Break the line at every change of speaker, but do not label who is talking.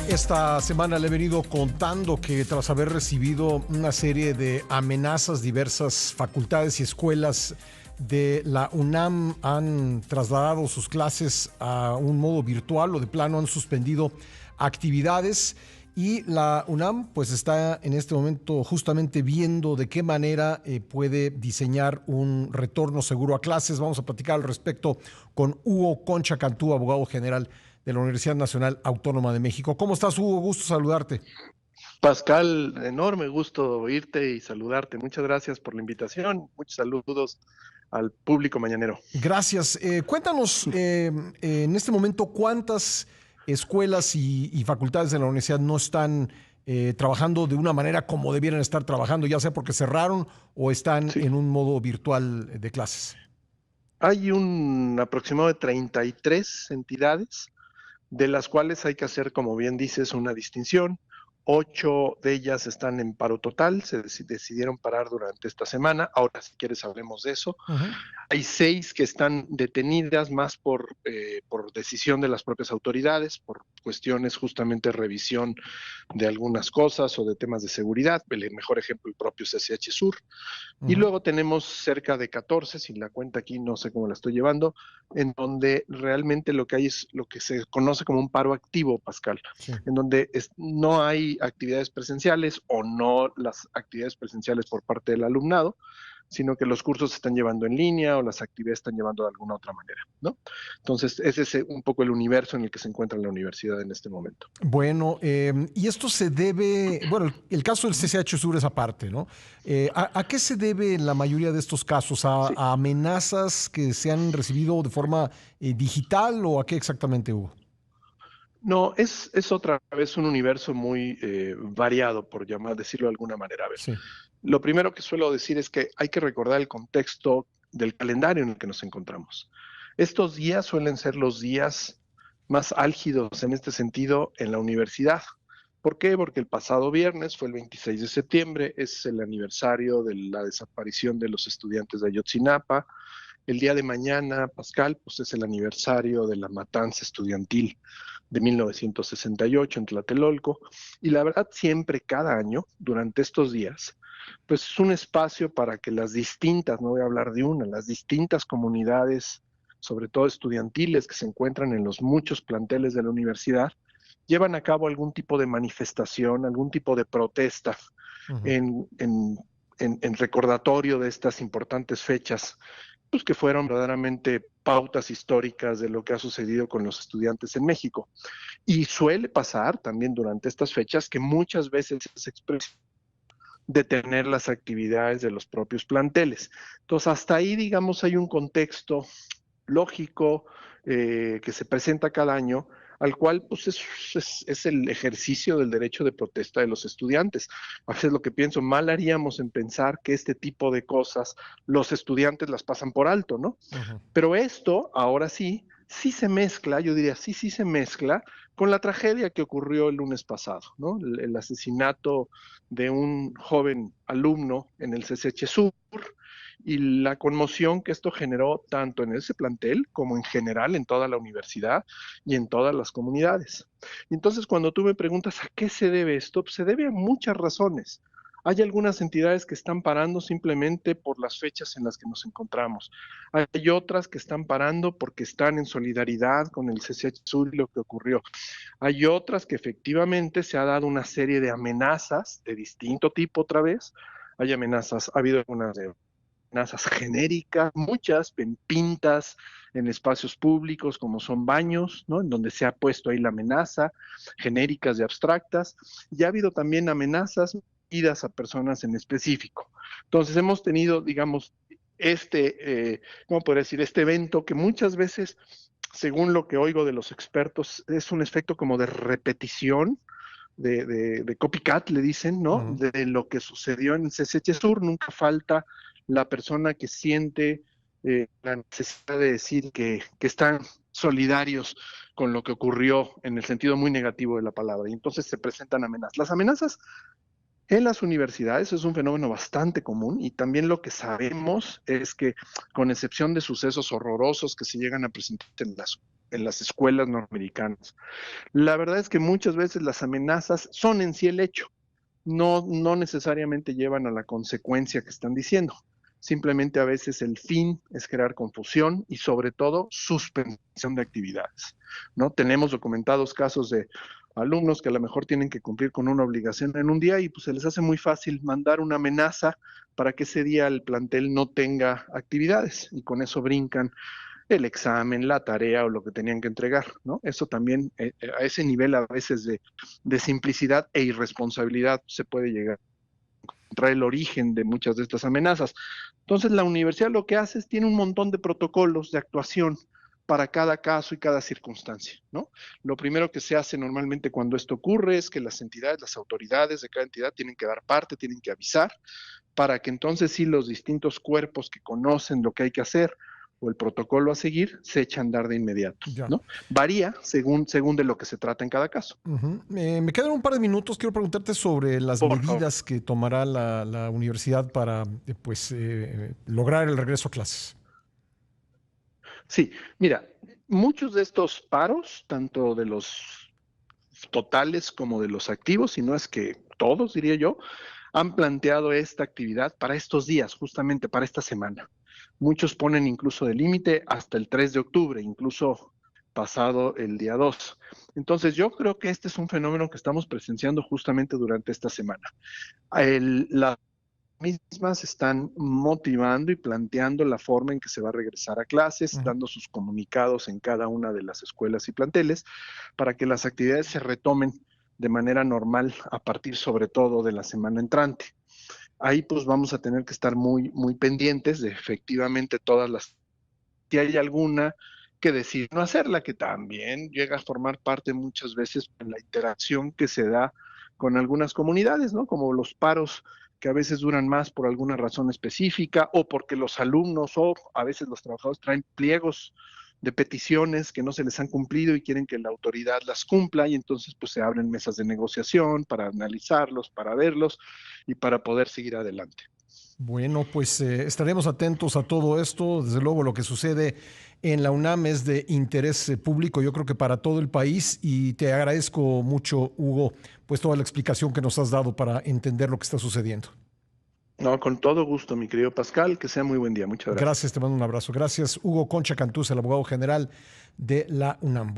Esta semana le he venido contando que tras haber recibido una serie de amenazas, diversas facultades y escuelas de la UNAM han trasladado sus clases a un modo virtual o de plano han suspendido actividades. Y la UNAM pues está en este momento justamente viendo de qué manera puede diseñar un retorno seguro a clases. Vamos a platicar al respecto con Hugo Concha Cantú, abogado general de la Universidad Nacional Autónoma de México. ¿Cómo estás, Hugo? Gusto saludarte.
Pascal, enorme gusto oírte y saludarte. Muchas gracias por la invitación. Muchos saludos al público mañanero.
Gracias. Cuéntanos en este momento cuántas escuelas y facultades de la universidad no están trabajando de una manera como debieran estar trabajando, ya sea porque cerraron o están
Sí,
en un modo virtual de clases.
hay un aproximado de 33 entidades, de las cuales hay que hacer, como bien dices, una distinción. 8 de ellas están en paro total, se decidieron parar durante esta semana. Ahora, si quieres, hablemos de eso.
Uh -huh.
Hay 6 que están detenidas más por decisión de las propias autoridades, por cuestiones justamente de revisión de algunas cosas o de temas de seguridad. El mejor ejemplo, el propio CCH Sur.
Uh
Y
-huh.
luego tenemos cerca de 14, sin la cuenta aquí, no sé cómo la estoy llevando, en donde realmente lo que hay es lo que se conoce como un paro activo, Pascal,
Sí.
en donde no hay actividades presenciales o no las actividades presenciales por parte del alumnado, sino que los cursos se están llevando en línea o las actividades se están llevando de alguna otra manera, ¿no? Entonces, ese es un poco el universo en el que se encuentra la universidad en este momento.
Bueno, y esto se debe, bueno, el caso del CCH Sur es aparte, ¿no? ¿A qué se debe la mayoría de estos casos?
Sí.
¿A amenazas que se han recibido de forma digital o a qué exactamente, Hugo?
No, es otra vez un universo muy variado, por decirlo de alguna manera. A ver,
Sí.
lo primero que suelo decir es que hay que recordar el contexto del calendario en el que nos encontramos. Estos días suelen ser los días más álgidos en este sentido en la universidad. ¿Por qué? Porque el pasado viernes fue el 26 de septiembre, es el aniversario de la desaparición de los estudiantes de Ayotzinapa. El día de mañana, Pascal, pues es el aniversario de la matanza estudiantil de 1968 en Tlatelolco. Y la verdad, siempre, cada año, durante estos días, pues es un espacio para que las distintas, no voy a hablar de una, las distintas comunidades, sobre todo estudiantiles que se encuentran en los muchos planteles de la universidad, llevan a cabo algún tipo de manifestación, algún tipo de protesta
Uh -huh.
en recordatorio de estas importantes fechas, pues que fueron verdaderamente pautas históricas de lo que ha sucedido con los estudiantes en México. Y suele pasar también durante estas fechas que muchas veces se expresa detener las actividades de los propios planteles. Entonces, hasta ahí, digamos, hay un contexto lógico que se presenta cada año, al cual pues es el ejercicio del derecho de protesta de los estudiantes. A veces lo que pienso, mal haríamos en pensar que este tipo de cosas los estudiantes las pasan por alto, ¿no?
Uh -huh.
Pero esto, ahora sí, sí se mezcla, yo diría, sí se mezcla con la tragedia que ocurrió el lunes pasado, ¿no? El asesinato de un joven alumno en el CCH Sur y la conmoción que esto generó tanto en ese plantel como en general en toda la universidad y en todas las comunidades. Entonces, cuando tú me preguntas a qué se debe esto, pues se debe a muchas razones. Hay algunas entidades que están parando simplemente por las fechas en las que nos encontramos. Hay otras que están parando porque están en solidaridad con el CCH Sur y lo que ocurrió. Hay otras que efectivamente se ha dado una serie de amenazas de distinto tipo otra vez. Hay amenazas, ha habido algunas de amenazas genéricas, muchas en pintas en espacios públicos como son baños, ¿no? En donde se ha puesto ahí la amenaza, genéricas y abstractas. Y ha habido también amenazas dirigidas a personas en específico. Entonces hemos tenido, digamos, ¿cómo podría decir? Este evento que muchas veces, según lo que oigo de los expertos, es un efecto como de repetición, de copycat, le dicen,
Uh
¿no?
-huh.
De lo que sucedió en CCH Sur, nunca falta la persona que siente la necesidad de decir que están solidarios con lo que ocurrió en el sentido muy negativo de la palabra. Y entonces se presentan amenazas. Las amenazas en las universidades es un fenómeno bastante común y también lo que sabemos es que, con excepción de sucesos horrorosos que se llegan a presentar en las en las escuelas norteamericanas. La verdad es que muchas veces las amenazas son en sí el hecho, no necesariamente llevan a la consecuencia que están diciendo. Simplemente a veces el fin es crear confusión y sobre todo suspensión de actividades, ¿no? Tenemos documentados casos de alumnos que a lo mejor tienen que cumplir con una obligación en un día y pues se les hace muy fácil mandar una amenaza para que ese día el plantel no tenga actividades y con eso brincan el examen, la tarea o lo que tenían que entregar, ¿no? Eso también, a ese nivel a veces de simplicidad e irresponsabilidad se puede llegar a encontrar el origen de muchas de estas amenazas. Entonces, la universidad lo que hace es, tiene un montón de protocolos de actuación para cada caso y cada circunstancia, ¿no? Lo primero que se hace normalmente cuando esto ocurre es que las entidades, las autoridades de cada entidad tienen que dar parte, tienen que avisar, para que entonces sí los distintos cuerpos que conocen lo que hay que hacer o el protocolo a seguir se echa a andar de inmediato,
Ya.
¿no? Varía según de lo que se trata en cada caso.
Me quedan un par de minutos. Quiero preguntarte sobre las
Por favor.
medidas que tomará la universidad para lograr el regreso a clases.
Sí, mira, muchos de estos paros, tanto de los totales como de los activos, si no es que todos, diría yo, han planteado esta actividad para estos días, justamente para esta semana. Muchos ponen incluso de límite hasta el 3 de octubre, incluso pasado el día 2. Entonces yo creo que este es un fenómeno que estamos presenciando justamente durante esta semana. Las mismas están motivando y planteando la forma en que se va a regresar a clases,
Ujú.
dando sus comunicados en cada una de las escuelas y planteles para que las actividades se retomen de manera normal a partir sobre todo de la semana entrante. Ahí pues vamos a tener que estar muy pendientes de efectivamente todas las, si hay alguna que decide no hacerla, que también llega a formar parte muchas veces en la interacción que se da con algunas comunidades, ¿no? Como los paros que a veces duran más por alguna razón específica o porque los alumnos o a veces los trabajadores traen pliegos de peticiones que no se les han cumplido y quieren que la autoridad las cumpla y entonces pues se abren mesas de negociación para analizarlos, para verlos y para poder seguir adelante.
Bueno, pues estaremos atentos a todo esto. Desde luego, lo que sucede en la UNAM es de interés público, yo creo que para todo el país, y te agradezco mucho, Hugo, pues toda la explicación que nos has dado para entender lo que está sucediendo.
No, con todo gusto, mi querido Pascal, que sea muy buen día. Muchas
Gracias,
gracias.
te mando un abrazo. Gracias, Hugo Concha Cantús, el abogado general de la UNAM.